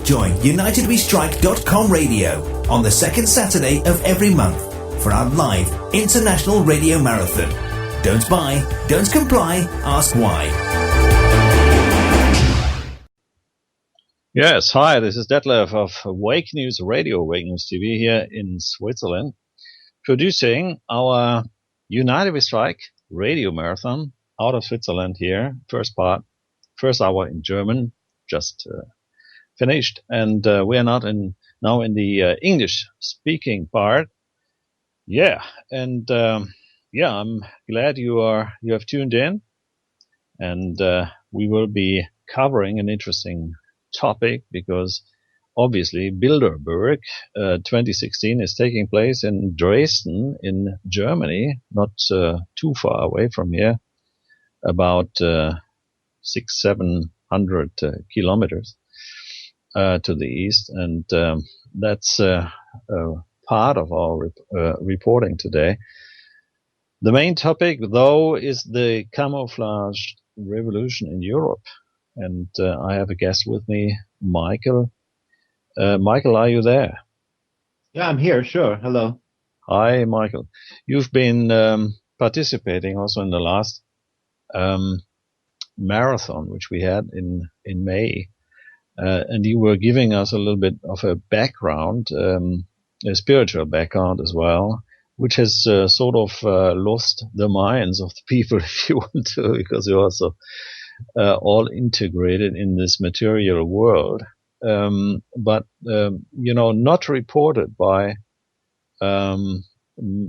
Join UnitedWeStrike.com radio on the second Saturday of every month for our live international radio marathon. Don't buy, don't comply, ask why. Yes, hi, this is Detlev of Wake News Radio, Wake News TV here in Switzerland, producing our United We Strike Radio Marathon out of Switzerland here. First hour in German, just finished, and we are now in the English-speaking part. I'm glad you have tuned in, and we will be covering an interesting topic because obviously Bilderberg 2016 is taking place in Dresden in Germany, not too far away from here, about 600-700 kilometers to the east, and that's part of our reporting today. The main topic, though, is the camouflaged revolution in Europe. And I have a guest with me, Michael. Michael, are you there? Yeah, I'm here. Sure. Hello. Hi, Michael. You've been participating also in the last marathon, which we had in May. And you were giving us a little bit of a background, a spiritual background as well, which has sort of lost the minds of the people, if you want to, because you're also all integrated in this material world, but not reported by the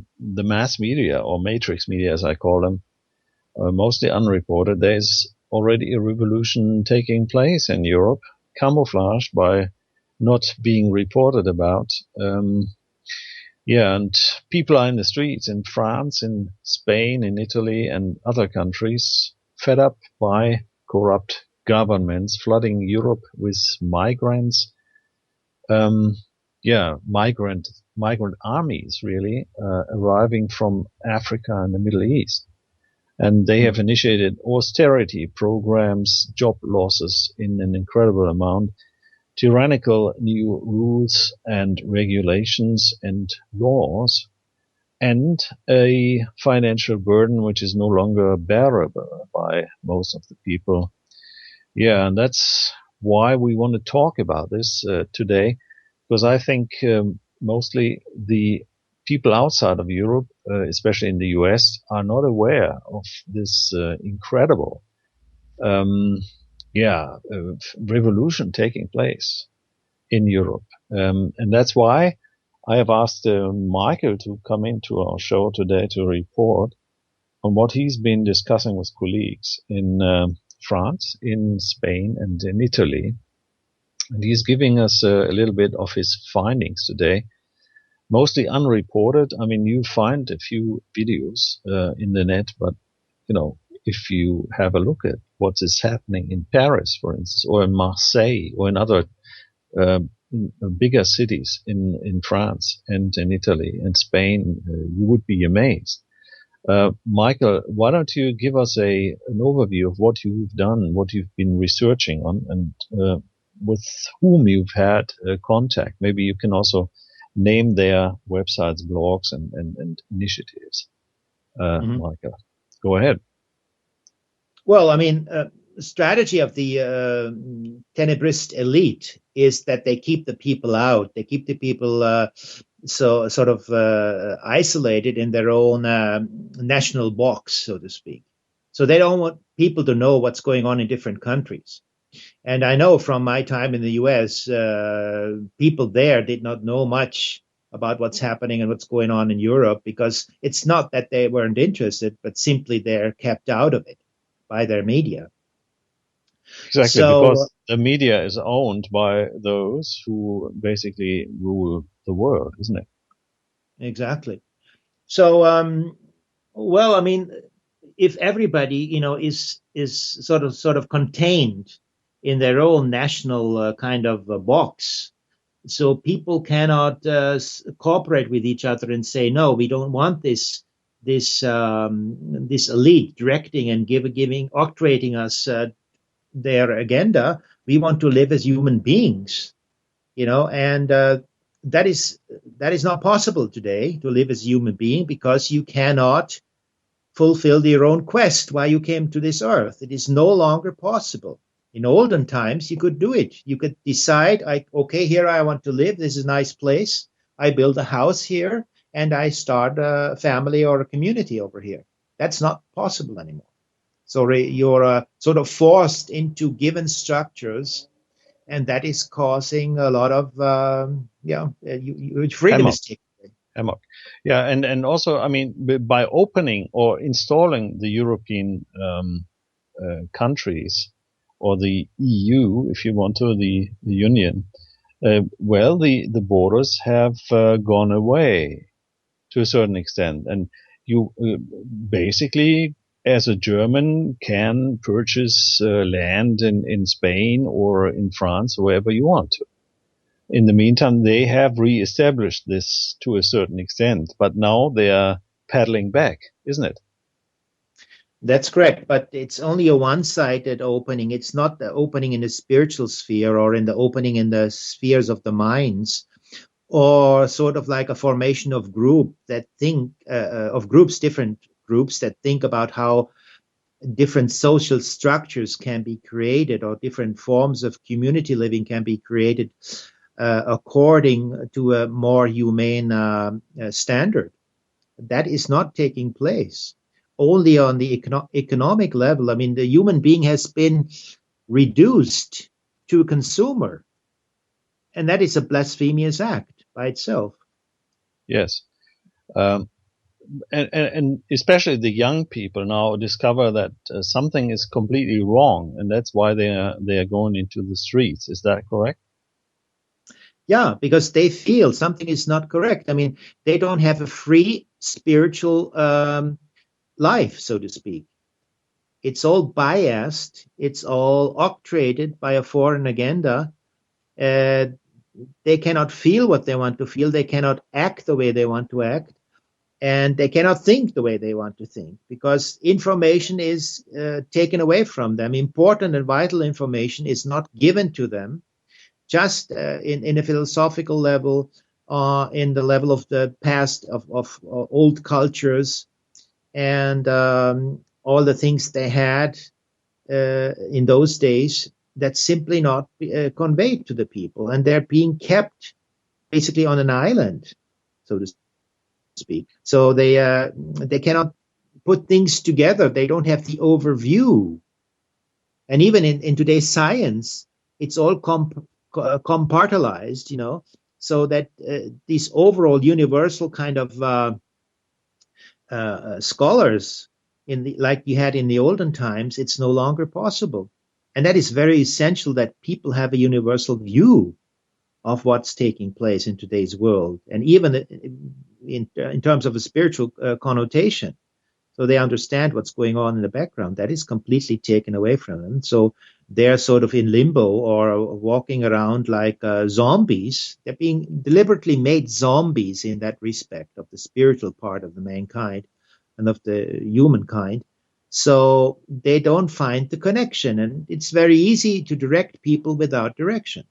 mass media or matrix media, as I call them, mostly unreported. There's already a revolution taking place in Europe, camouflaged by not being reported about. And people are in the streets in France, in Spain, in Italy, and other countries, fed up by corrupt governments flooding Europe with migrants. Migrant armies really arriving from Africa and the Middle East. And they have initiated austerity programs, job losses in an incredible amount, tyrannical new rules and regulations and laws, and a financial burden which is no longer bearable by most of the people. Yeah, and that's why we want to talk about this today, because I think mostly the people outside of Europe, especially in the US, are not aware of this incredible revolution taking place in Europe. And that's why I have asked Michael to come into our show today to report on what he's been discussing with colleagues in France, in Spain, and in Italy. And he's giving us a little bit of his findings today, mostly unreported. I mean, you find a few videos in the net, but, if you have a look at what is happening in Paris, for instance, or in Marseille, or in other bigger cities in France and in Italy and Spain, you would be amazed. Michael, why don't you give us an overview of what you've done, what you've been researching on, and with whom you've had contact. Maybe you can also name their websites, blogs, and initiatives. Michael, go ahead. Well, I mean, the strategy of the tenebrist elite is that they keep the people out. They keep the people isolated in their own national box, so to speak. So they don't want people to know what's going on in different countries. And I know from my time in the US, people there did not know much about what's happening and what's going on in Europe, because it's not that they weren't interested, but simply they're kept out of it by their media. Exactly, So because the media is owned by those who basically rule the world, isn't it? exactly. So, well, I mean, if everybody, is sort of contained in their own national kind of box, so people cannot cooperate with each other and say, no, we don't want this elite directing and giving octroyating us their agenda. We want to live as human beings, and that is not possible today, to live as a human being, because you cannot fulfill your own quest why you came to this earth. It is no longer possible. In olden times, you could do it. You could decide, okay, here I want to live. This is a nice place. I build a house here and I start a family or a community over here. That's not possible anymore. So you're sort of forced into given structures, and that is causing a lot of freedom is taken away. Yeah, and also, I mean, by opening or installing the European countries, or the EU, if you want to, the Union, well, the borders have gone away to a certain extent, and you basically, as a German, can purchase land in Spain or in France, wherever you want to. In the meantime, they have re-established this to a certain extent, but now they are paddling back, isn't it? That's correct, but it's only a one-sided opening. It's not the opening in the spiritual sphere or in the opening in the spheres of the minds, or sort of like a formation of group that think of groups, different groups that think about how different social structures can be created, or different forms of community living can be created according to a more humane standard. That is not taking place. Only on the economic level. I mean, the human being has been reduced to a consumer, and that is a blasphemous act by itself. Yes. And especially the young people now discover that something is completely wrong, and that's why they are going into the streets. Is that correct? Yeah, because they feel something is not correct. I mean, they don't have a free spiritual life, so to speak. It's all biased. It's all octroyated by a foreign agenda. They cannot feel what they want to feel. They cannot act the way they want to act. And they cannot think the way they want to think, because information is taken away from them. Important and vital information is not given to them, just in a philosophical level, in the level of the past, of old cultures, and all the things they had in those days, that's simply not conveyed to the people. And they're being kept basically on an island, so to speak. So they cannot put things together. They don't have the overview. And even in today's science, it's all compartmentalized, so that these overall universal kind of scholars like you had in the olden times, it's no longer possible. And that is very essential, that people have a universal view of what's taking place in today's world, and even in terms of a spiritual connotation. So they understand what's going on in the background. That is completely taken away from them. So they're sort of in limbo, or walking around like zombies. They're being deliberately made zombies in that respect, of the spiritual part of the mankind and of the humankind. So they don't find the connection, and it's very easy to direct people without direction.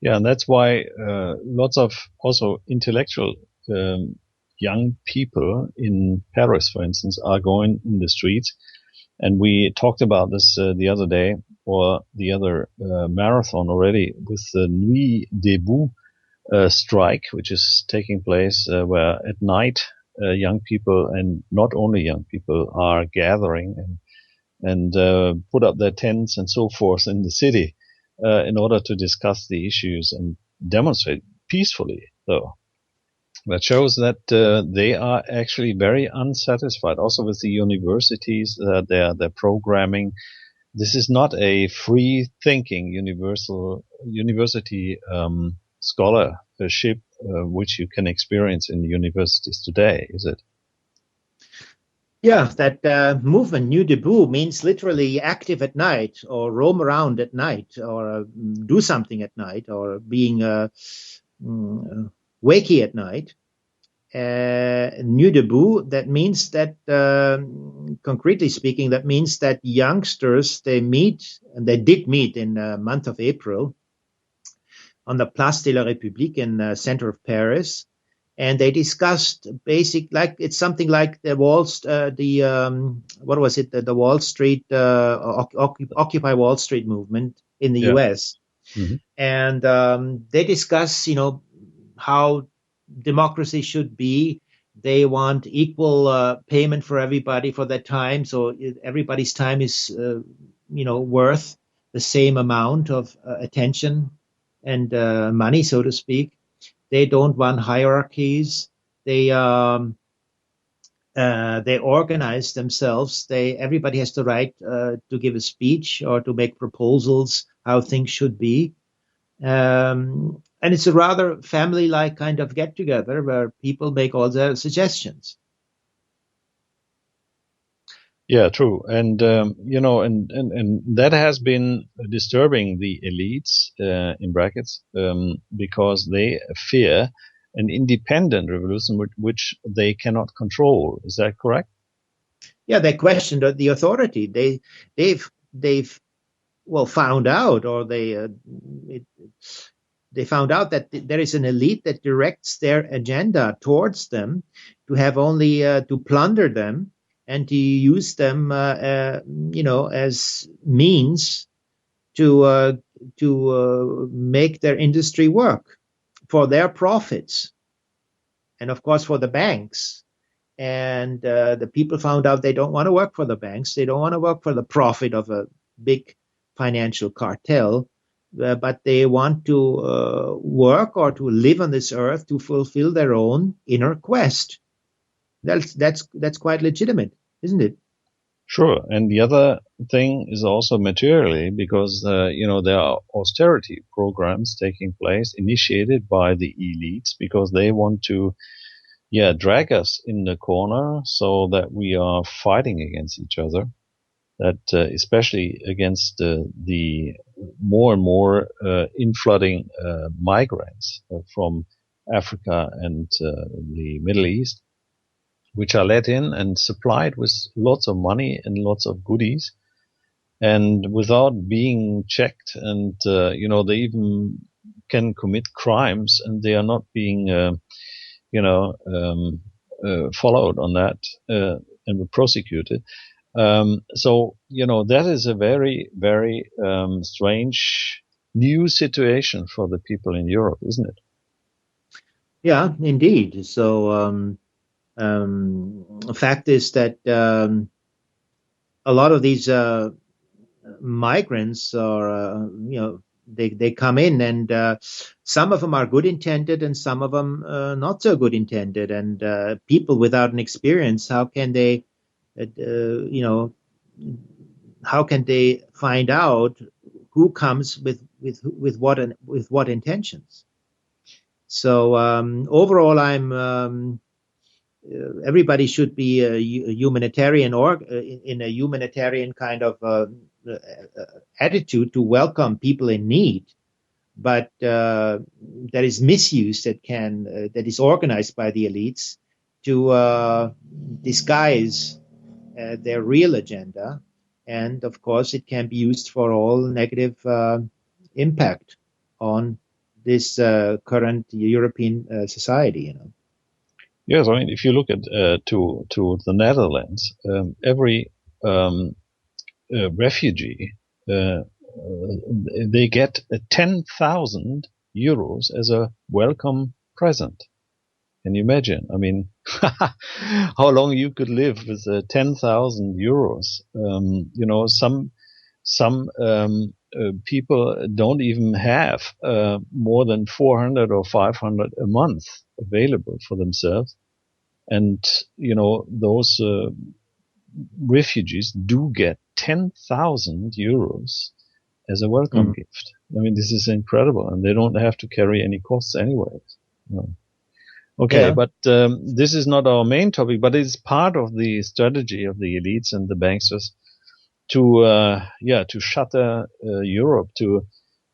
Yeah, and that's why lots of also intellectual young people in Paris, for instance, are going in the streets. And we talked about this the other day, or the other marathon already, with the Nuit Debout strike, which is taking place where at night young people, and not only young people, are gathering and put up their tents and so forth in the city in order to discuss the issues and demonstrate peacefully, though. That shows that they are actually very unsatisfied, also with the universities, their programming. This is not a free-thinking university scholarship which you can experience in universities today, is it? Yeah, that movement, New Debut, means literally active at night, or roam around at night, or do something at night, or being wakey at night. New Debut, that means that, concretely speaking, that means that youngsters, they meet, and they did meet in the month of April on the Place de la République in the center of Paris. And they discussed it's something like the Wall Street, Occupy Wall Street movement in the US. Mm-hmm. And they discuss, how democracy should be. They want equal payment for everybody for their time. So everybody's time is, worth the same amount of attention and money, so to speak. They don't want hierarchies. They organize themselves. Everybody has the right to give a speech or to make proposals how things should be. And it's a rather family-like kind of get-together where people make all their suggestions. Yeah, true. And, and that has been disturbing the elites, in brackets, because they fear an independent revolution which they cannot control. Is that correct? Yeah, they questioned the authority. They've found out, or they found out that there is an elite that directs their agenda towards them to have only to plunder them and to use them, as means to make their industry work for their profits, and of course for the banks. And the people found out they don't want to work for the banks. They don't want to work for the profit of a big financial cartel, but they want to work or to live on this earth to fulfill their own inner quest. That's quite legitimate, isn't it? Sure. And the other thing is also materially, because, there are austerity programs taking place initiated by the elites because they want to, drag us in the corner so that we are fighting against each other. That, especially against the more and more inflooding migrants from Africa and the Middle East, which are let in and supplied with lots of money and lots of goodies, and without being checked. And, they even can commit crimes, and they are not being, followed on that and prosecuted. So, that is a very, very strange new situation for the people in Europe, isn't it? Yeah, indeed. So, the fact is that a lot of these migrants are, they come in, and some of them are good intended and some of them not so good intended. And people without an experience, how can they, how can they find out who comes with what intentions? So overall, I'm. Everybody should be a humanitarian or in a humanitarian kind of attitude to welcome people in need, but there is misuse that is organized by the elites to disguise their real agenda, and of course it can be used for all negative impact on this current European society. Yes, I mean, if you look at to the Netherlands, every refugee they get 10,000 euros as a welcome present. Can you imagine? I mean, how long you could live with 10,000 euros? Some people don't even have more than 400 or 500 a month available for themselves. And, those refugees do get 10,000 euros as a welcome gift. I mean, this is incredible, and they don't have to carry any costs anyway. No. Okay, but this is not our main topic, but it's part of the strategy of the elites and the banksters to shatter Europe, to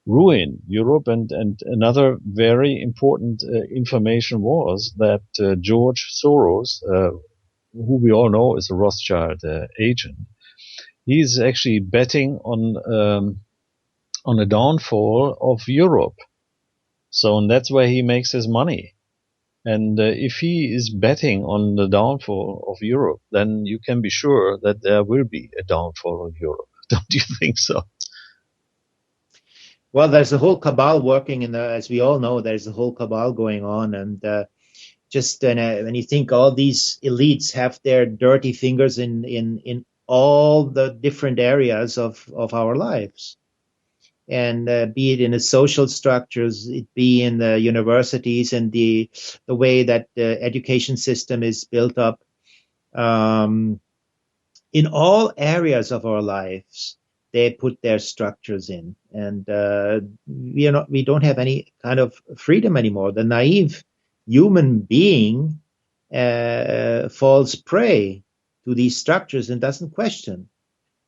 ruin Europe. And another very important information was that George Soros, who we all know is a Rothschild agent, he's actually betting on the downfall of Europe. So, and that's where he makes his money. And if he is betting on the downfall of Europe, then you can be sure that there will be a downfall of Europe. Don't you think so? Well, there's a whole cabal working as we all know, there's a whole cabal going on. And just when you think all these elites have their dirty fingers in all the different areas of our lives. And be it in the social structures, it be in the universities and the way that the education system is built up. In all areas of our lives, they put their structures in. And we don't have any kind of freedom anymore. The naive human being falls prey to these structures and doesn't question.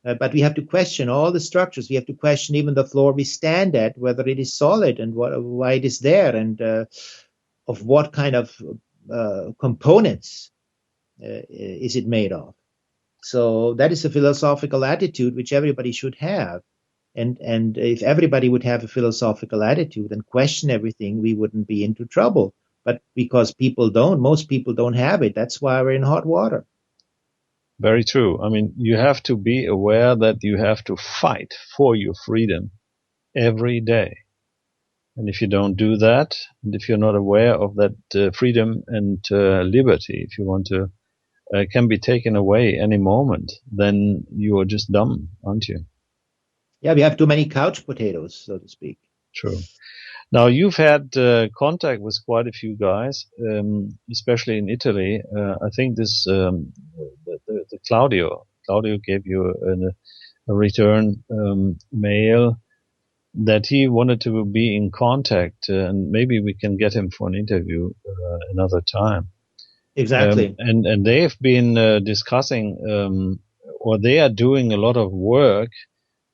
But we have to question all the structures. We have to question even the floor we stand at, whether it is solid and why it is there, and of what kind of components is it made of. So that is a philosophical attitude which everybody should have. And if everybody would have a philosophical attitude and question everything, we wouldn't be into trouble. But because most people don't have it, that's why we're in hot water. Very true. I mean, you have to be aware that you have to fight for your freedom every day. And if you don't do that, and if you're not aware of that freedom and liberty, if you want to, can be taken away any moment, then you are just dumb, aren't you? Yeah, we have too many couch potatoes, so to speak. True. Now, you've had contact with quite a few guys, especially in Italy. I think this the Claudio gave you a return mail that he wanted to be in contact, and maybe we can get him for an interview another time. Exactly. And they've been discussing, or they are doing a lot of work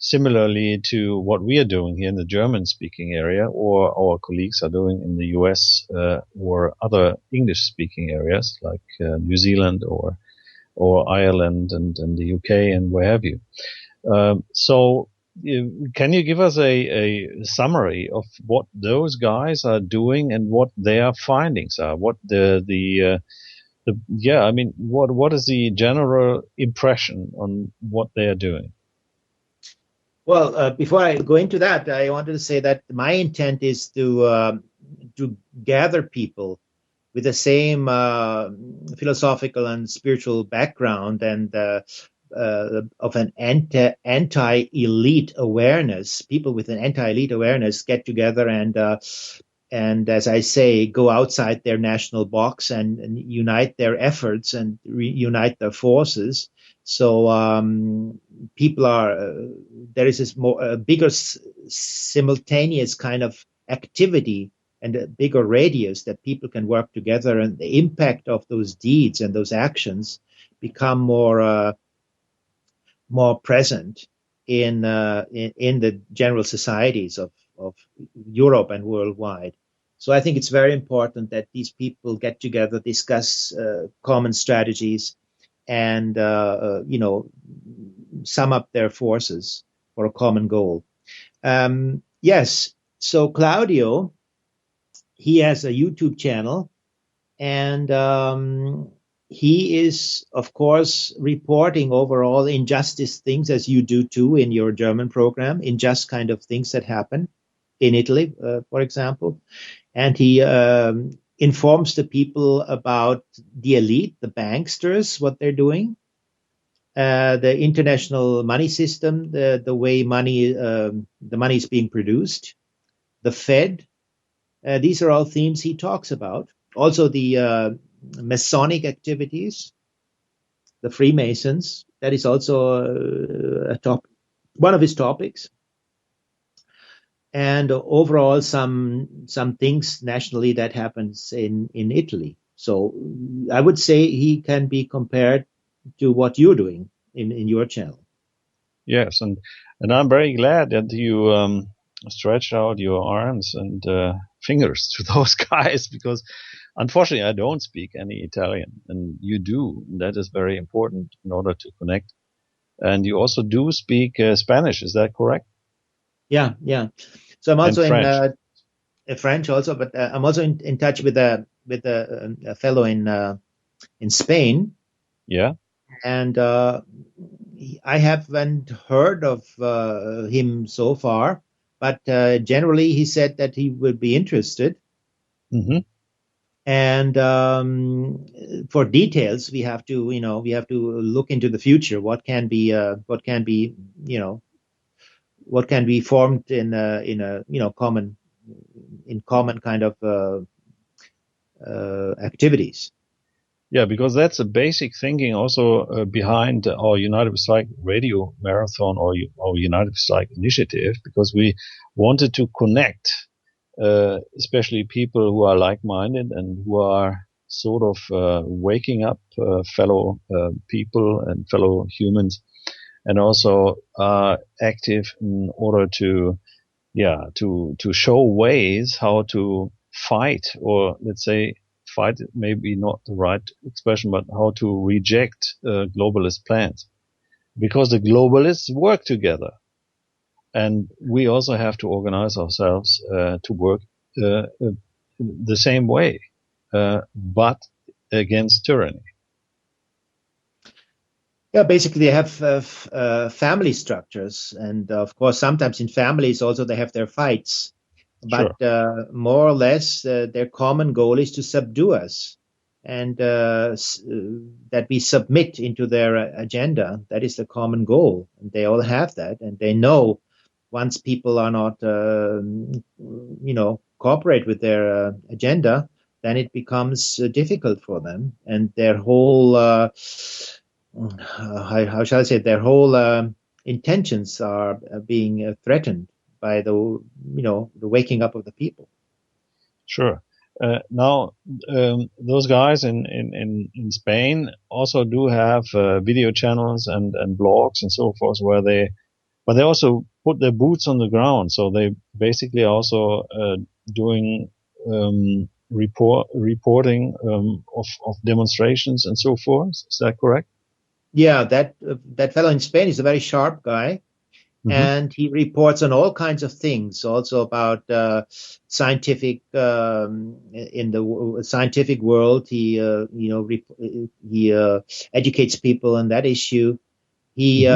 similarly to what we are doing here in the German-speaking area, or our colleagues are doing in the US or other English-speaking areas like New Zealand or Ireland and the UK and where have you. So can you give us a summary of what those guys are doing and what their findings are? What what is the general impression on what they are doing? Well, before I go into that, I wanted to say that my intent is to gather people with the same philosophical and spiritual background and of an anti-elite awareness. People with an anti-elite awareness get together and as I say, go outside their national box and unite their efforts and unite their forces. So there is this bigger simultaneous kind of activity and a bigger radius that people can work together, and the impact of those deeds and those actions become more present in the general societies of Europe and worldwide. So I think it's very important that these people get together, discuss common strategies, and sum up their forces for a common goal. Yes, so Claudio, he has a YouTube channel, and he is, of course, reporting overall injustice things, as you do too in your German program, unjust kind of things that happen in Italy, for example. And he informs the people about the elite, the banksters, what they're doing. the international money system, the way the money is being produced, the Fed. These are all themes he talks about. Also the Masonic activities, the Freemasons. That is also one of his topics. And overall, some things nationally that happens in Italy. So I would say he can be compared to what you're doing in your channel. Yes, and I'm very glad that you stretch out your arms and fingers to those guys, because unfortunately I don't speak any Italian, and you do. That is very important in order to connect. And you also do speak Spanish, is that correct? Yeah. So I'm also French. in French also, but I'm also in touch with a fellow in Spain. Yeah. And I haven't heard of him so far, but generally he said that he would be interested. Mm-hmm. And for details, we have to look into the future. What can be formed in a common kind of activities. Yeah, because that's a basic thinking also behind our UNITEDWESTRIKE Radio-Marathon or UNITEDWESTRIKE initiative, because we wanted to connect, especially people who are like-minded and who are sort of waking up fellow people and fellow humans, and also are active in order to show ways how to fight, or let's say fight maybe not the right expression, but how to reject globalist plans, because the globalists work together, and we also have to organize ourselves to work the same way, but against tyranny. Yeah, basically they have family structures, and of course sometimes in families also they have their fights. But Sure. More or less, their common goal is to subdue us, and that we submit into their agenda. That is the common goal, and they all have that, and they know once people are not, cooperate with their agenda, then it becomes difficult for them, and their whole, how shall I say, their whole intentions are being threatened by the waking up of the people. Sure. Now, those guys in Spain also do have video channels and blogs and so forth, but they also put their boots on the ground. So they basically also doing reporting of demonstrations and so forth. Is that correct? Yeah, that fellow in Spain is a very sharp guy. Mm-hmm. And he reports on all kinds of things, also about scientific in the scientific world. He educates people on that issue. He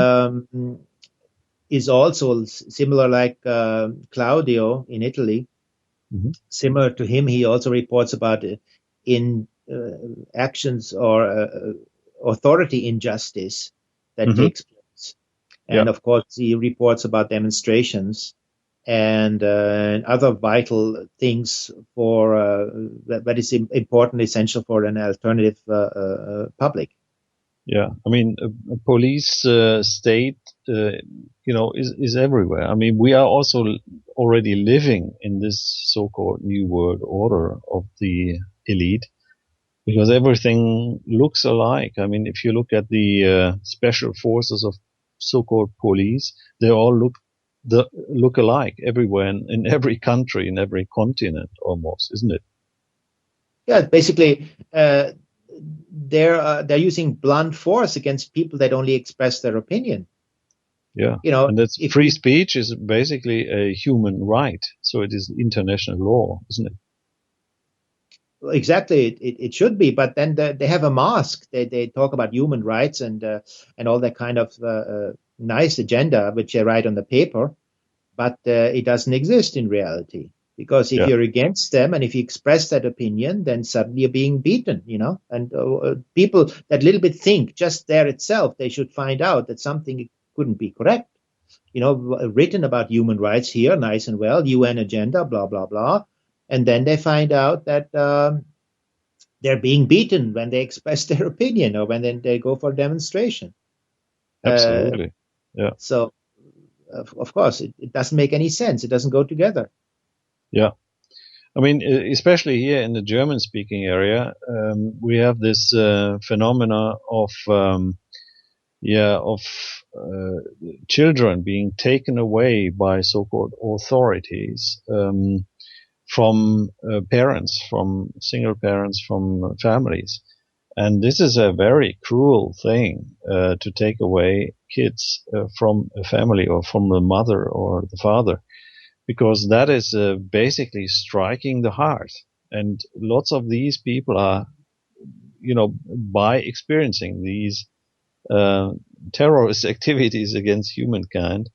is also similar like Claudio in Italy. Mm-hmm. Similar to him, he also reports about actions or authority injustice that takes place. And of course, he reports about demonstrations and other vital things that is important, essential for an alternative public. Yeah, I mean, a police state, is everywhere. I mean, we are also already living in this so-called new world order of the elite, because everything looks alike. I mean, if you look at the special forces of so-called police, they all look alike everywhere in every country, in every continent almost, isn't it? Yeah, basically, they're using blunt force against people that only express their opinion. Yeah, and that's free speech is basically a human right, so it is international law, isn't it? Exactly, it should be, but then they have a mask. They talk about human rights and all that kind of nice agenda which they write on the paper, but it doesn't exist in reality. Because if you're against them and if you express that opinion, then suddenly you're being beaten, and people that little bit think just there itself, they should find out that something couldn't be correct, written about human rights here, nice and well, UN agenda, blah, blah, blah. And then they find out that they're being beaten when they express their opinion or when they go for a demonstration. Absolutely. So, of course, it doesn't make any sense. It doesn't go together. Yeah. I mean, especially here in the German-speaking area, we have this phenomena of children being taken away by so-called authorities from parents, from single parents, from families. And this is a very cruel thing to take away kids from a family or from the mother or the father, because that is basically striking the heart. And lots of these people are, by experiencing these terrorist activities against humankind,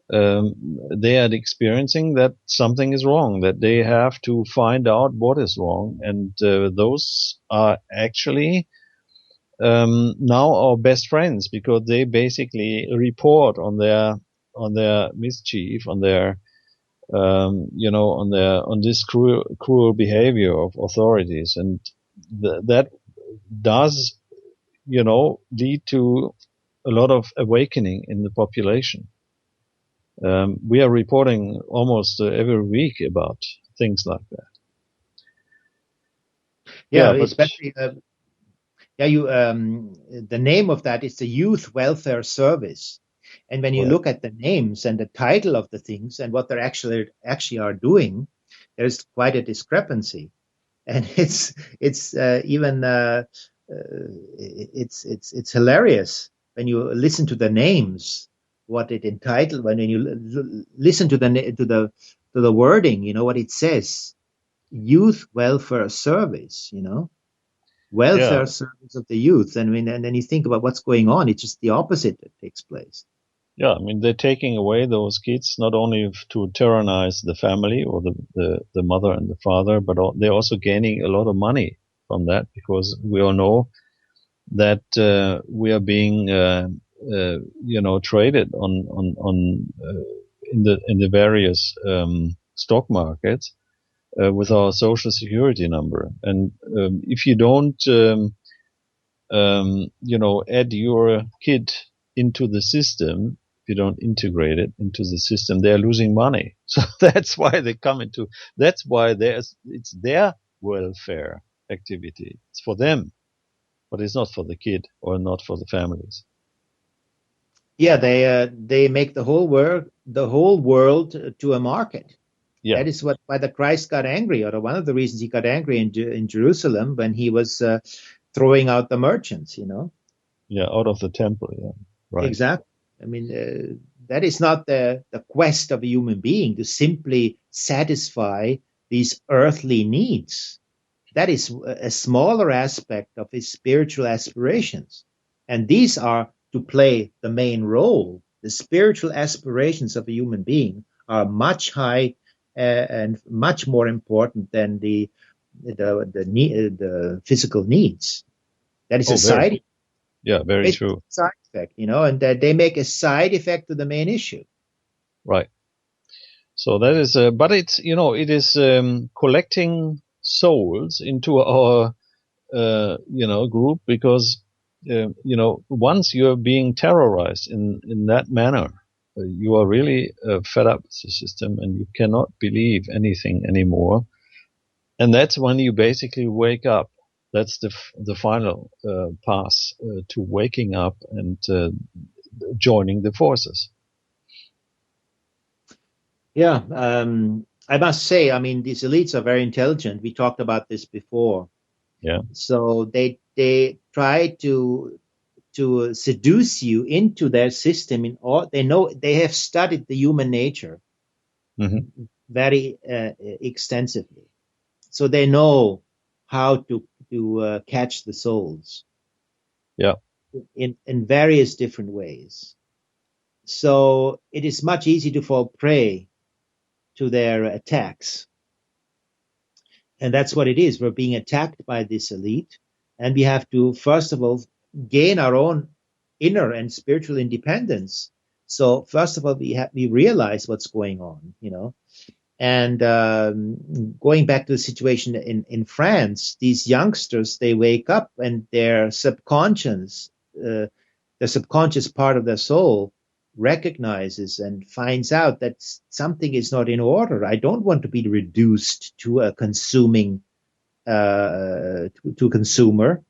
they are experiencing that something is wrong, that they have to find out what is wrong. And those are actually now our best friends, because they basically report on their mischief, on their on this cruel behavior of authorities, and that does lead to a lot of awakening in the population. We are reporting almost every week about things like that. Especially the name of that is the Youth Welfare Service. And when you look at the names and the title of the things and what they're actually are doing, there's quite a discrepancy. And it's hilarious when you listen to the names, what it entitled, when you listen to the wording, what it says, Youth Welfare Service, welfare service of the youth. And then you think about what's going on. It's just the opposite that takes place. Yeah, I mean, they're taking away those kids not only to tyrannize the family or the mother and the father, but they're also gaining a lot of money from that, because we all know that we are being traded on in the various stock markets with our social security number. And if you don't add your kid into the system, if you don't integrate it into the system, they're losing money. So that's why that's why it's their welfare activity. It's for them, but it's not for the kid or not for the families. Yeah, they make the whole world to a market. Yeah. That is why the Christ got angry, or one of the reasons he got angry in Jerusalem when he was throwing out the merchants, Yeah, out of the temple, yeah. Right. Exactly. I mean, that is not the quest of a human being to simply satisfy these earthly needs. That is a smaller aspect of his spiritual aspirations. And these are to play the main role. The spiritual aspirations of a human being are much high and much more important than the physical needs. That is a side effect. Yeah, very true. Side effect, and they make a side effect to the main issue. Right. So that is, but it's, it is collecting souls into our, group, because, once you're being terrorized in that manner, you are really fed up with the system and you cannot believe anything anymore. And that's when you basically wake up. That's the final path to waking up and joining the forces. Yeah, I must say, I mean, these elites are very intelligent. We talked about this before. Yeah. So they try to seduce you into their system. They have studied the human nature very extensively, so they know how to catch the souls. Yeah. In various different ways. So it is much easier to fall prey to their attacks And that's what it is. We're being attacked by this elite. And we have to, first of all, gain our own inner and spiritual independence. So first of all, we realize what's going on, And going back to the situation in France, these youngsters, they wake up and their subconscious, the subconscious part of their soul recognizes and finds out that something is not in order. I don't want to be reduced to a consuming, to consumer.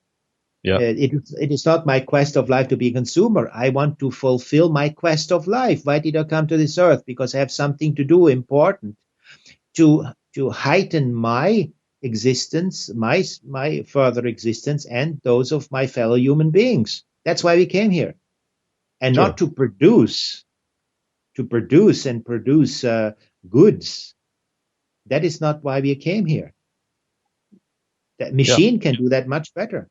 Yeah. It is not my quest of life to be a consumer. I want to fulfill my quest of life. Why did I come to this earth? Because I have something to do important to heighten my existence, my further existence, and those of my fellow human beings. That's why we came here. And Sure. not to produce goods. That is not why we came here. That machine can do that much better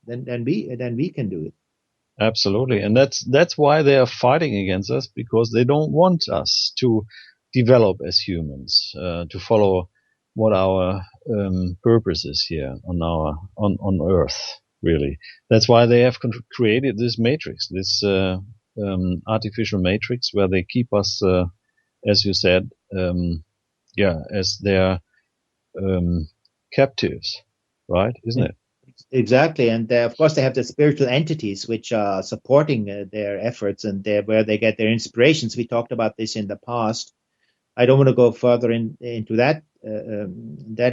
than we can do it. Absolutely. And that's why they are fighting against us, because they don't want us to develop as humans, to follow what our purpose is here on Earth, really. That's why they have created this matrix, this artificial matrix, where they keep us, as you said, as their captives, right? Isn't it? Exactly. And of course, they have the spiritual entities which are supporting their efforts and where they get their inspirations. We talked about this in the past. I don't want to go further into that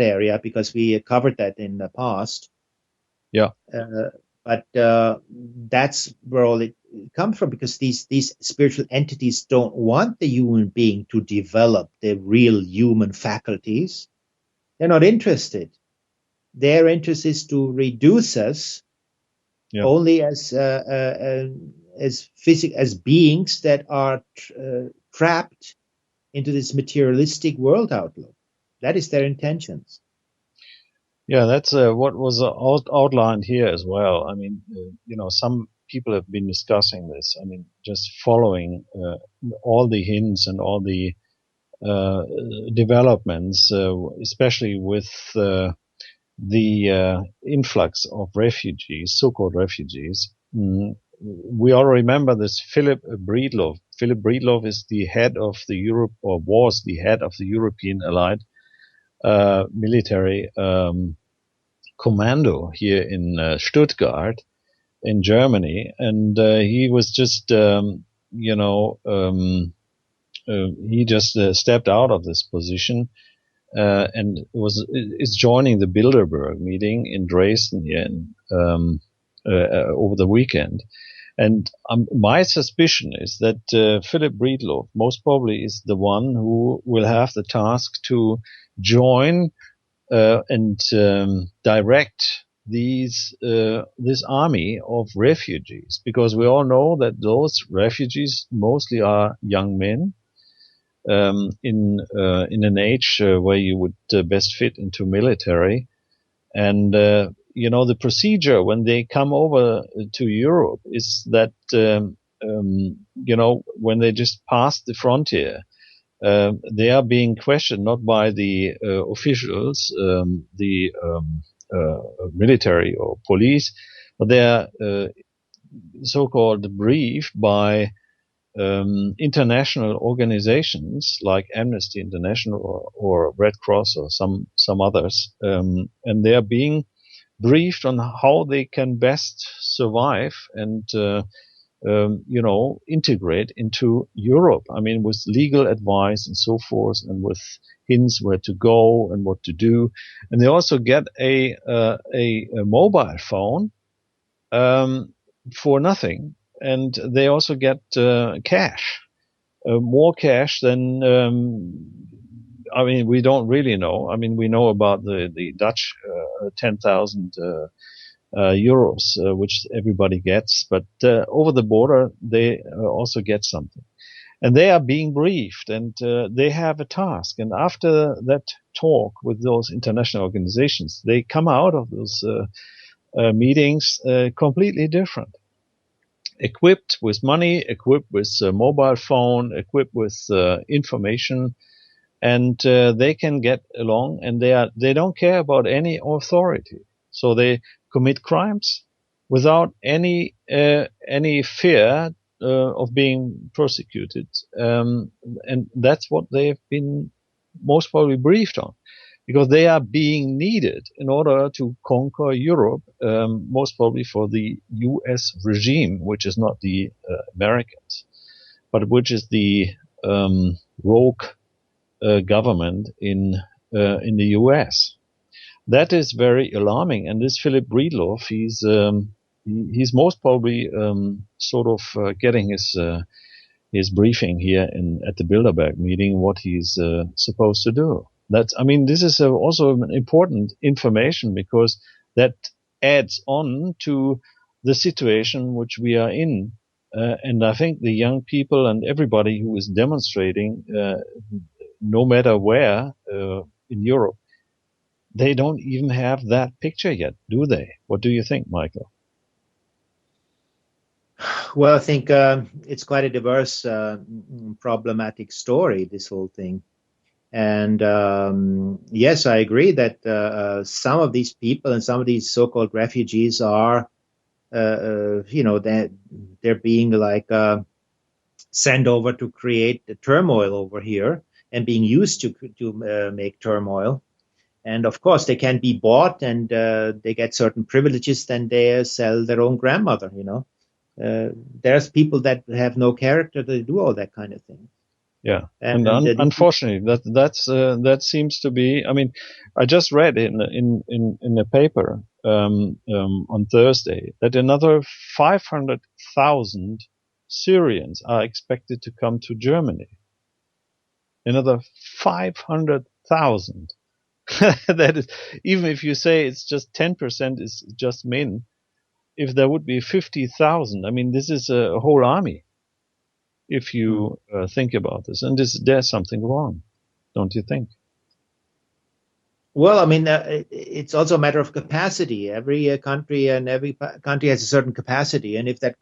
area because we covered that in the past. Yeah. But that's where all it comes from, because these spiritual entities don't want the human being to develop the real human faculties. They're not interested. Their interest is to reduce us only as beings that are trapped into this materialistic world outlook. That is their intentions. Yeah, that's what was outlined here as well. I mean, some people have been discussing this. I mean, just following all the hints and all the developments, especially with the influx of refugees, so-called refugees. We all remember this Philip Breedlove. Philip Breedlove is the head of the was the head of the European Allied military commando here in Stuttgart in Germany, and he was just he just stepped out of this position and is joining the Bilderberg meeting in Dresden here over the weekend. And my suspicion is that Philip Breedlove most probably is the one who will have the task to join and direct this army of refugees, because we all know that those refugees mostly are young men in an age where you would best fit into military. And the procedure when they come over to Europe is that when they just pass the frontier, they are being questioned not by the officials, the military or police, but they are so-called briefed by international organizations like Amnesty International or Red Cross or some others, and they are being briefed on how they can best survive and integrate into Europe. I mean, with legal advice and so forth, and with hints where to go and what to do. And they also get a mobile phone for nothing, and they also get cash, more cash than. We don't really know. I mean, we know about the Dutch 10,000 euros, which everybody gets, but over the border they also get something, and they are being briefed, and they have a task. And after that talk with those international organizations, they come out of those meetings completely different, equipped with money, equipped with a mobile phone, equipped with information, and they can get along, and they don't care about any authority. So they commit crimes without any fear of being prosecuted, and that's what they've been most probably briefed on, because they are being needed in order to conquer Europe, most probably for the U.S. regime, which is not the Americans, but which is the rogue government in the U.S. That is very alarming. And this Philip Breedlove, he's most probably getting his briefing here at the Bilderberg meeting, what he's supposed to do. This is also an important information, because that adds on to the situation which we are in. And I think the young people and everybody who is demonstrating, no matter where in Europe, they don't even have that picture yet, do they? What do you think, Michael? Well, I think it's quite a diverse, problematic story, this whole thing. And yes, I agree that some of these people and some of these so-called refugees are, they're being like sent over to create the turmoil over here and being used to make turmoil. And of course, they can be bought, and they get certain privileges. Then they sell their own grandmother. There's people that have no character to do all that kind of thing. Yeah, and unfortunately, that seems to be. I mean, I just read in the paper on Thursday that another 500,000 Syrians are expected to come to Germany. Another 500,000. That is, even if you say it's just 10% is just men, if there would be 50,000, I mean, this is a whole army. If you think about this, and there's something wrong, don't you think? Well, I mean, it's also a matter of capacity. Every country has a certain capacity, and if that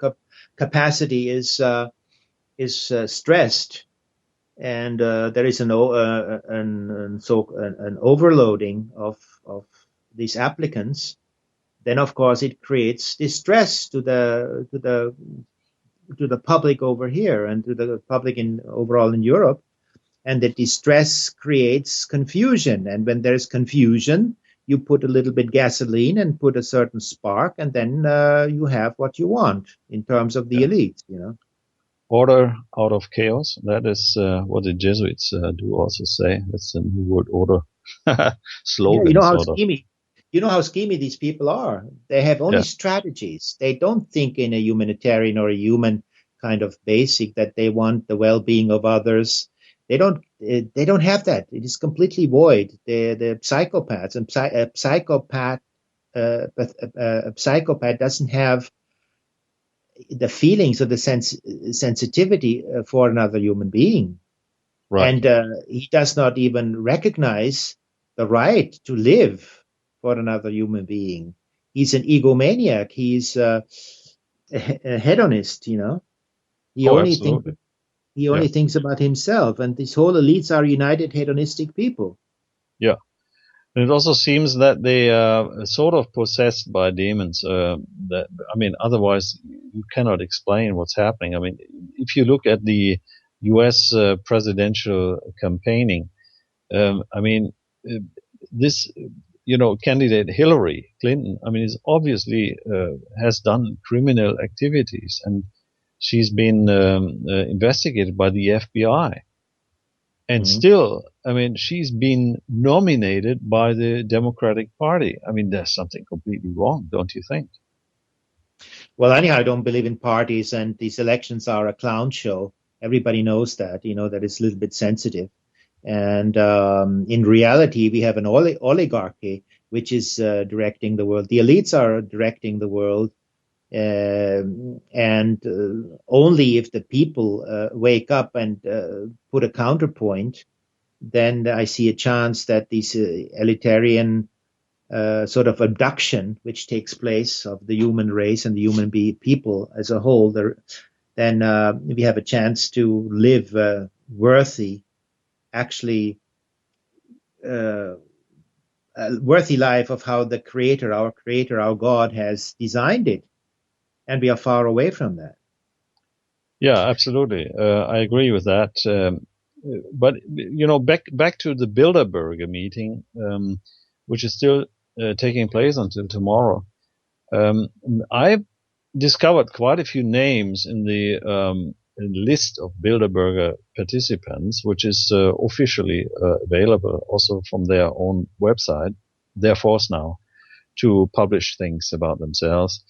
capacity is stressed, and there is an overloading of these applicants, then of course it creates distress to the public over here and to the public overall in Europe, and the distress creates confusion. And when there's confusion, you put a little bit gasoline and put a certain spark, and then you have what you want in terms of the elite. Order out of chaos. That is what the Jesuits do also say. That's the new word order slogan. You know how schemy these people are. They have only strategies. They don't think in a humanitarian or a human kind of basic, that they want the well-being of others. They don't have that. It is completely void. They're psychopaths, and a psychopath doesn't have the feelings or the sensitivity for another human being. Right. And he does not even recognize the right to live for another human being. He's an egomaniac. He's a hedonist, He only thinks about himself, and these whole elites are united hedonistic people. Yeah. And it also seems that they are sort of possessed by demons. Otherwise you cannot explain what's happening. I mean, if you look at the U.S. Presidential campaigning, this, candidate Hillary Clinton, is obviously has done criminal activities, and she's been investigated by the FBI. And still, she's been nominated by the Democratic Party. There's something completely wrong, don't you think? Well, anyhow, I don't believe in parties, and these elections are a clown show. Everybody knows that, that it's a little bit sensitive. And in reality, we have an oligarchy, which is directing the world. The elites are directing the world. And only if the people wake up and put a counterpoint, then I see a chance that this elitarian sort of abduction, which takes place of the human race and the human people as a whole, then we have a chance to live worthy, actually worthy life of how the Creator, our God, has designed it, and we are far away from that. Yeah, absolutely. I agree with that. But back to the Bilderberger meeting, which is still taking place until tomorrow. I discovered quite a few names in the list of Bilderberger participants, which is officially available also from their own website. They're forced now to publish things about themselves.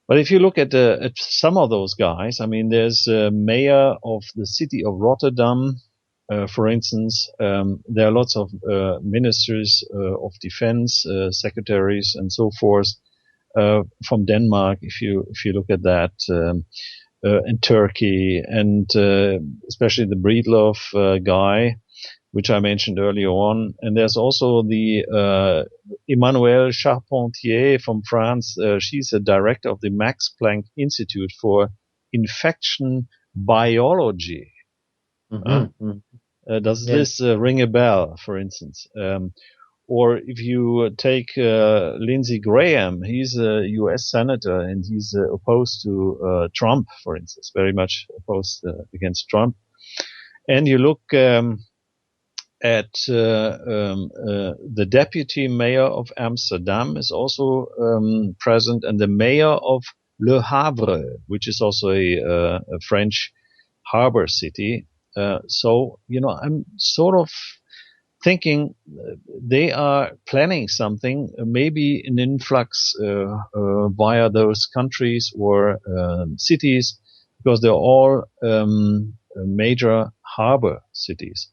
But if you look at some of those guys, I mean, there's a mayor of the city of Rotterdam, for instance. There are lots of ministers of defense, secretaries, and so forth from Denmark. If you look at that, in Turkey, and especially the Breedlove guy, which I mentioned earlier on. And there's also the Emmanuelle Charpentier from France. She's a director of the Max Planck Institute for Infection Biology. Does this ring a bell, for instance? Or if you take Lindsey Graham, he's a U.S. senator, and he's opposed to Trump, for instance, very much opposed against Trump. And you look at the deputy mayor of Amsterdam is also present, and the mayor of Le Havre, which is also a French harbor city. So, I'm sort of thinking they are planning something, maybe an influx via those countries or cities, because they're all major harbor cities.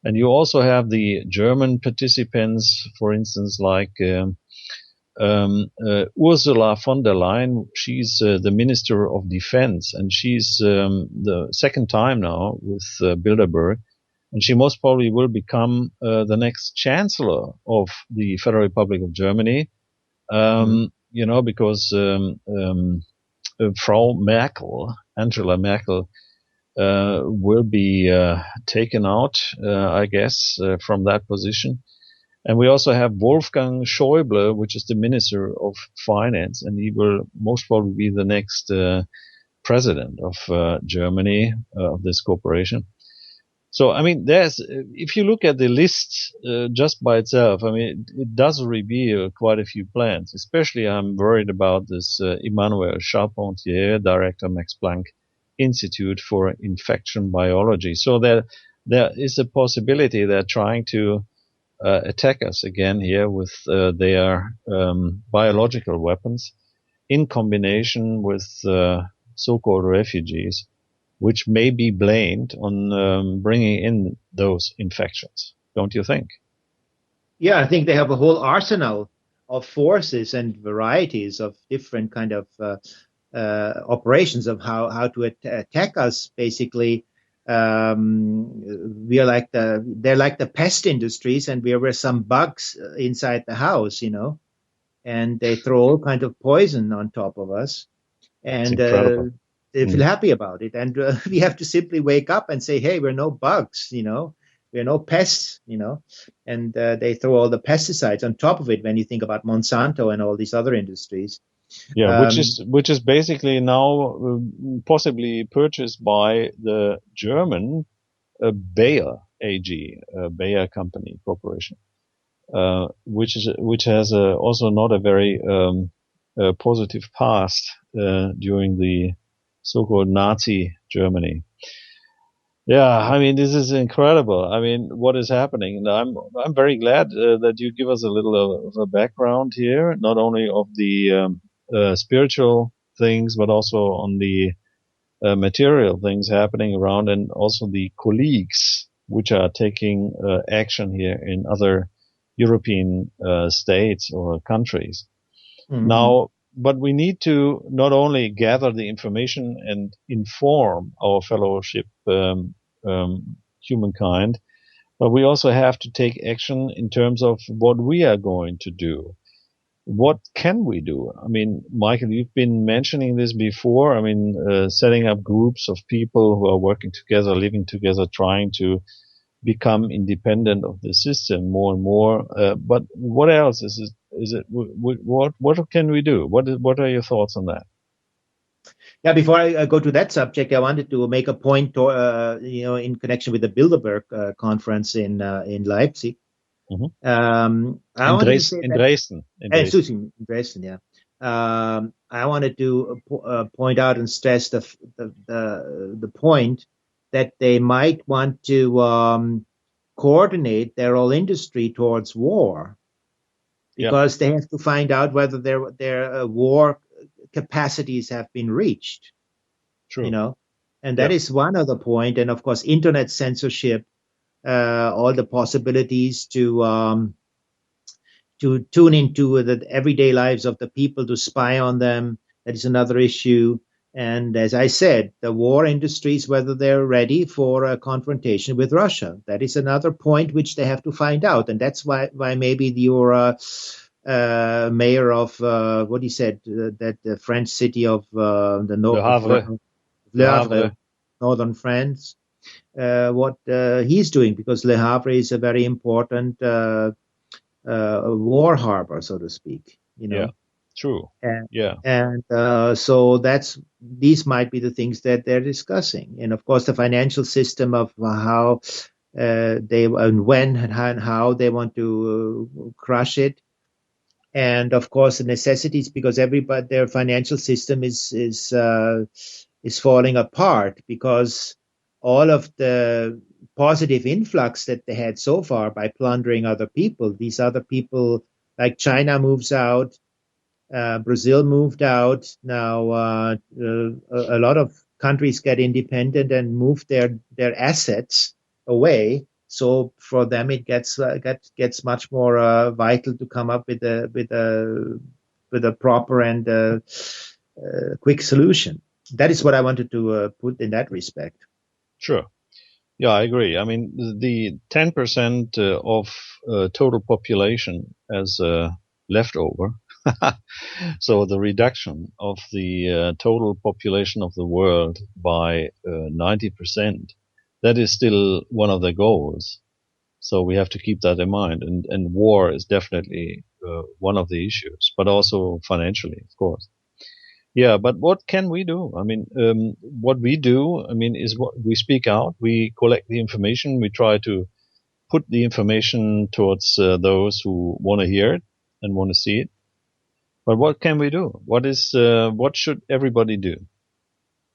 And you also have the German participants, for instance, like Ursula von der Leyen. She's the Minister of Defense, and she's the second time now with Bilderberg. And she most probably will become the next Chancellor of the Federal Republic of Germany, because Frau Merkel, Angela Merkel, will be taken out, I guess, from that position. And we also have Wolfgang Schäuble, which is the Minister of Finance, and he will most probably be the next president of Germany, of this corporation. So, I mean, if you look at the list just by itself, I mean, it does reveal quite a few plans. Especially, I'm worried about this Emmanuelle Charpentier, Director, Max Planck Institute for Infection Biology. So there is a possibility they're trying to attack us again here with their biological weapons in combination with so-called refugees, which may be blamed on bringing in those infections. Don't you think? Yeah, I think they have a whole arsenal of forces and varieties of different kind of operations of how to attack us. Basically, they're like the pest industries, and we're some bugs inside the house, and they throw all kinds of poison on top of us, and they feel happy about it. And we have to simply wake up and say, hey, we're no bugs, we're no pests, and they throw all the pesticides on top of it when you think about Monsanto and all these other industries. Yeah, which is basically now possibly purchased by the German Bayer AG, Bayer Company Corporation, which has also not a very positive past during the so-called Nazi Germany. Yeah, I mean, this is incredible. I mean, what is happening? And I'm very glad that you give us a little of a background here, not only of the spiritual things, but also on the material things happening around, and also the colleagues which are taking action here in other European states or countries. Mm-hmm. Now, but we need to not only gather the information and inform our fellowship, humankind, but we also have to take action in terms of what we are going to do. What can we do? I mean, Michael, you've been mentioning this before. I mean, setting up groups of people who are working together, living together, trying to become independent of the system more and more. But what else is it? What can we do? What are your thoughts on that? Yeah, before I go to that subject, I wanted to make a point, in connection with the Bilderberg conference in Leipzig. Mm-hmm. I wanted to say in Dresden. In Dresden, yeah. I wanted to point out and stress the point that they might want to coordinate their whole industry towards war, because they have to find out whether their war capacities have been reached. True. And that is one other point. And of course, internet censorship, all the possibilities to tune into the everyday lives of the people, to spy on them. That is another issue. And as I said, the war industries, whether they're ready for a confrontation with Russia, that is another point which they have to find out. And that's why maybe your mayor of what he said, that the French city of the Le Havre, northern France, what he's doing, because Le Havre is a very important war harbor, so to speak. Yeah, true. And so these might be the things that they're discussing. And of course, the financial system of how they and when and how they want to crush it. And of course, the necessities, because their financial system is falling apart, because all of the positive influx that they had so far by plundering other people, these other people, like China moves out, Brazil moved out. Now a lot of countries get independent and move their assets away. So for them, it gets much more vital to come up with a proper and quick solution. That is what I wanted to put in that respect. Sure. Yeah, I agree. I mean, the 10% of total population as leftover. So the reduction of the total population of the world by 90%, that is still one of the goals. So we have to keep that in mind. And war is definitely one of the issues, but also financially, of course. Yeah, but what can we do? I mean, what we do, is what we speak out. We collect the information. We try to put the information towards those who want to hear it and want to see it. But what can we do? What should everybody do?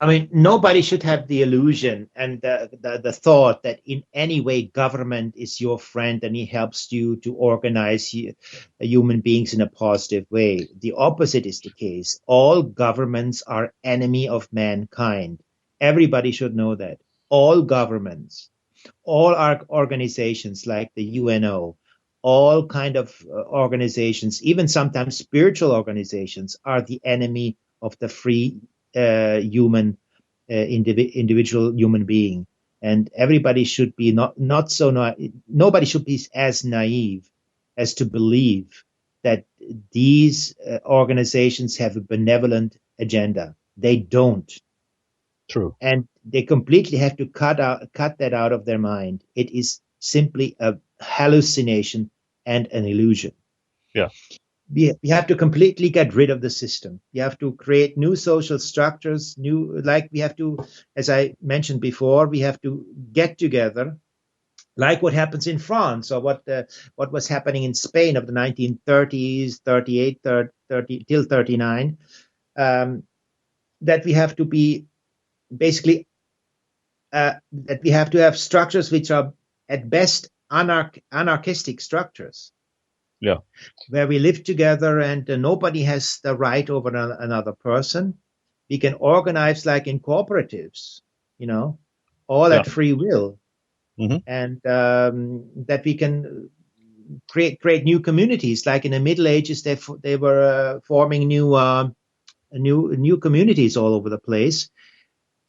I mean, nobody should have the illusion and the thought that in any way government is your friend and he helps you to organize human beings in a positive way. The opposite is the case. All governments are enemy of mankind. Everybody should know that. All governments, all our organizations like the UNO, all kind of organizations, even sometimes spiritual organizations, are the enemy of the free human individual human being. And everybody should be nobody should be as naive as to believe that these organizations have a benevolent agenda. They don't. True. And they completely have to cut that out of their mind. It is simply a hallucination and an illusion. Yeah. We have to completely get rid of the system. We have to create new social structures, we have to, as I mentioned before, we have to get together, like what happens in France or what was happening in Spain of the 1930s, 38, 30 till 39, that we have to be basically, that we have to have structures which are at best anarchistic structures. Yeah. Where we live together and nobody has the right over another person. We can organize like in cooperatives, all at free will. Mm-hmm. And that we can create new communities. Like in the Middle Ages, they were forming new communities all over the place.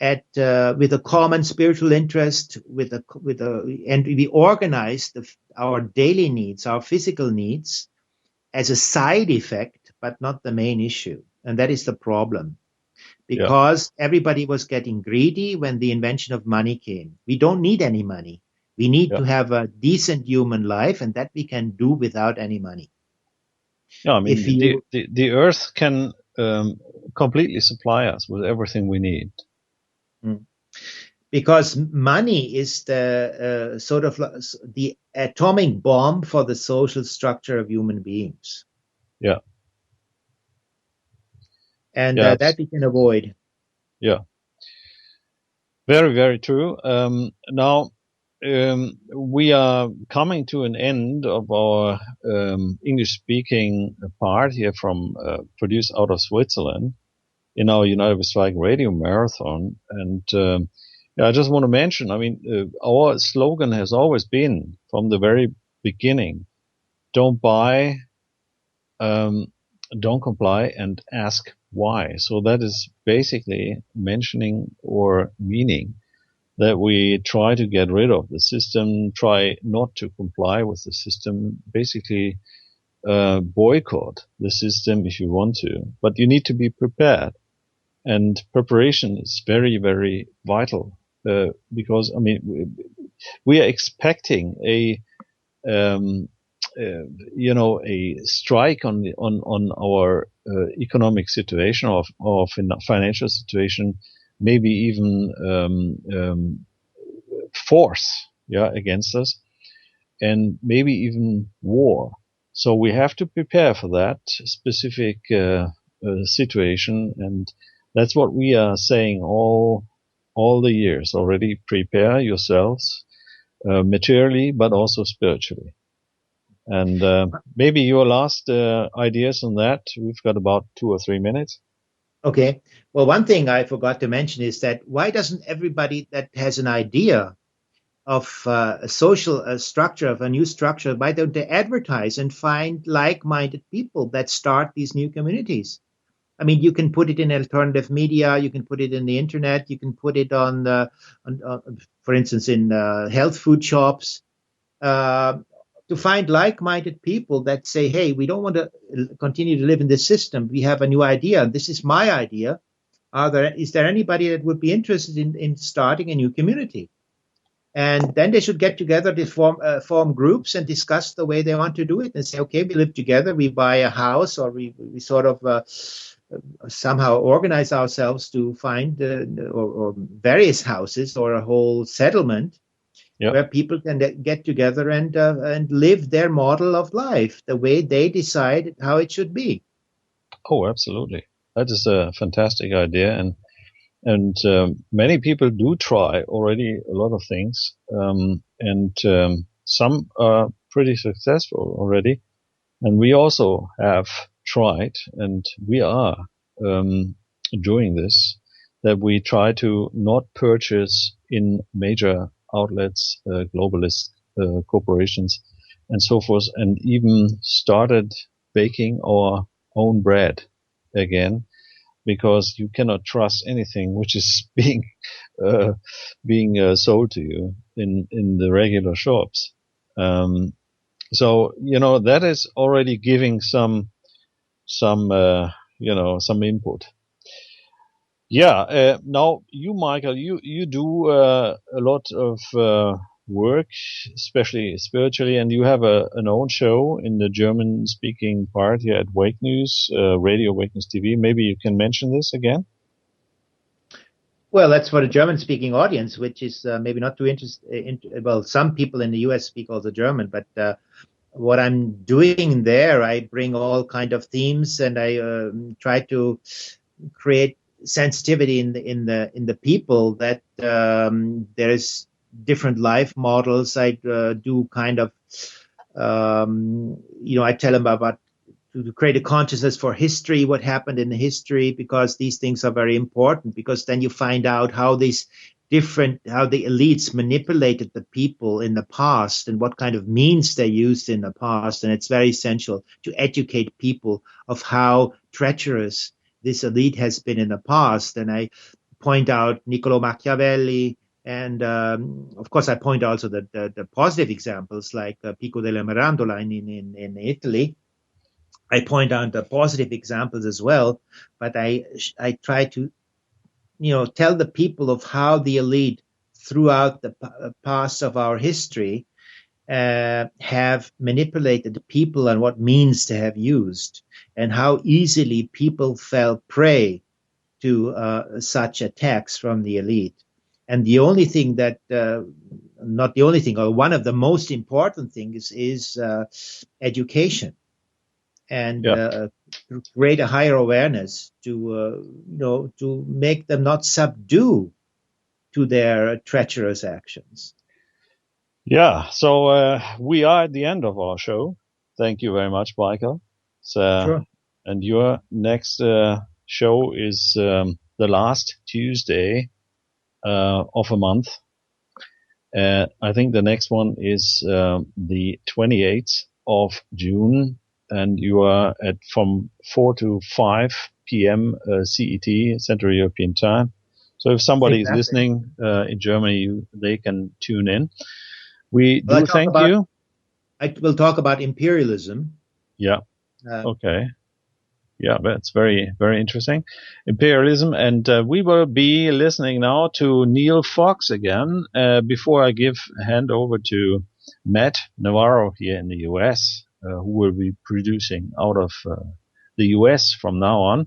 With a common spiritual interest, and we organize our daily needs, our physical needs, as a side effect, but not the main issue. And that is the problem, because everybody was getting greedy when the invention of money came. We don't need any money. We need to have a decent human life, and that we can do without any money. Yeah, I mean, the earth can completely supply us with everything we need. Because money is the sort of the atomic bomb for the social structure of human beings. Yeah. And that we can avoid. Yeah. Very, very true. Now, we are coming to an end of our English-speaking part here from produced out of Switzerland in our UNITEDWESTRIKE Radio-Marathon. And I just want to mention, I mean, our slogan has always been from the very beginning, don't buy, don't comply, and ask why. So that is basically mentioning or meaning that we try to get rid of the system, try not to comply with the system, basically boycott the system if you want to. But you need to be prepared. And preparation is very, very vital because, I mean, we are expecting a strike on our economic situation or financial situation, maybe even force against us, and maybe even war. So we have to prepare for that specific situation, and that's what we are saying all the years already. Prepare yourselves materially, but also spiritually. And maybe your last ideas on that. We've got about 2 or 3 minutes. Okay. Well, one thing I forgot to mention is that why doesn't everybody that has an idea of a social structure, of a new structure, why don't they advertise and find like-minded people that start these new communities? I mean, you can put it in alternative media, you can put it in the internet, you can put it on for instance, in health food shops, to find like-minded people that say, hey, we don't want to continue to live in this system. We have a new idea. This is my idea. Is there anybody that would be interested in starting a new community? And then they should get together, they form groups and discuss the way they want to do it and say, okay, we live together, we buy a house, or we sort of somehow organize ourselves to find or various houses or a whole settlement where people can get together and live their model of life the way they decide how it should be. Oh, absolutely. That is a fantastic idea. And many people do try already a lot of things. And some are pretty successful already. And we also have tried, and we are doing this, that we try to not purchase in major outlets, globalist corporations, and so forth, and even started baking our own bread again, because you cannot trust anything which is being sold to you in the regular shops. So that is already giving some input. Yeah. Now you, Michael, you do a lot of work, especially spiritually, and you have an own show in the German-speaking part here at Wake News, Radio Wake News TV. Maybe you can mention this again. Well, that's for the German-speaking audience, which is maybe not too interested. Well, some people in the U.S. speak also German, but what I'm doing there, I bring all kind of themes, and I try to create sensitivity in the people that there's different life models. I do kind of I tell them about to create a consciousness for history, what happened in the history, because these things are very important, because then you find out how the elites manipulated the people in the past and what kind of means they used in the past. And it's very essential to educate people of how treacherous this elite has been in the past. And I point out Niccolo Machiavelli, and of course I point also the positive examples like Pico della Mirandola in Italy. I point out the positive examples as well, but I try to tell the people of how the elite throughout the past of our history have manipulated the people and what means they have used, and how easily people fell prey to such attacks from the elite. And the only thing that, not the only thing, or one of the most important things is education, and create a higher awareness to make them not subdue to their treacherous actions. Yeah, so we are at the end of our show. Thank you very much, Michael. Sure. And your next show is the last Tuesday of a month. I think the next one is the 28th of June, and you are from 4 to 5 p.m. CET, Central European Time. So if somebody is listening in Germany, they can tune in. We do thank you. I will talk about imperialism. Yeah. Okay. Yeah, that's very, very interesting. Imperialism. And we will be listening now to Neil Fox again. Before I hand over to Matt Navarro here in the US, who will be producing out of the US from now on.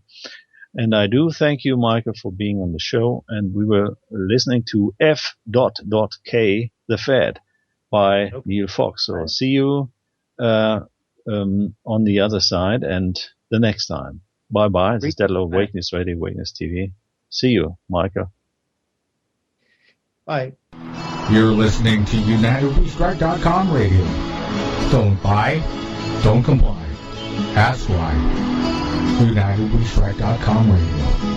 And I do thank you, Michael, for being on the show. And we were listening to F.K, The Fed, by Neil Fox. So see you on the other side and the next time. Bye-bye. This is Detlev, Wake News Radio, Wake News TV. See you, Michael. Bye. You're listening to UnitedWeStrike.com radio. Don't buy, don't comply. Ask why. UnitedWeStrike.com radio.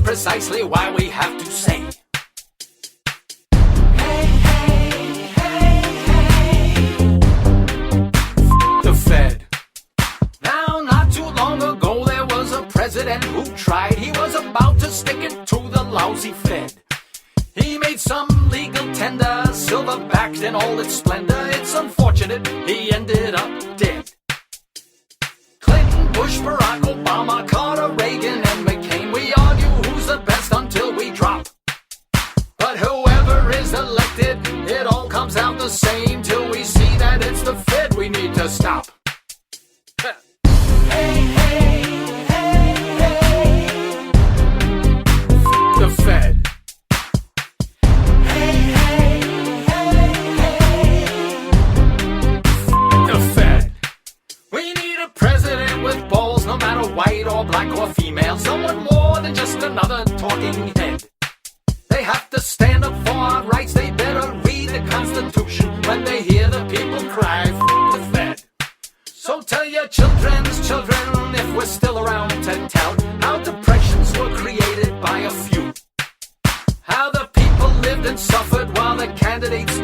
Precisely why we have to say, the Fed. Now, not too long ago, there was a president who tried. He was about to stick it to the lousy Fed. He made some legal tender, silver-backed in all its splendor. It's unfortunate he ended up dead. Clinton, Bush, Barack Obama, Carter, Reagan, and McCain. We argue who's the best until we drop. But whoever is elected, it all comes out the same till we see that it's the Fed we need to stop. The Fed. The Fed. We need a president with balls, no matter white or black or female. Someone more than just another talking head. They have to stand up for our rights. They better read the Constitution when they hear the people cry, F the Fed. So tell your children's children, if we're still around to tell, how depressions were created by a few. How the people lived and suffered while the candidates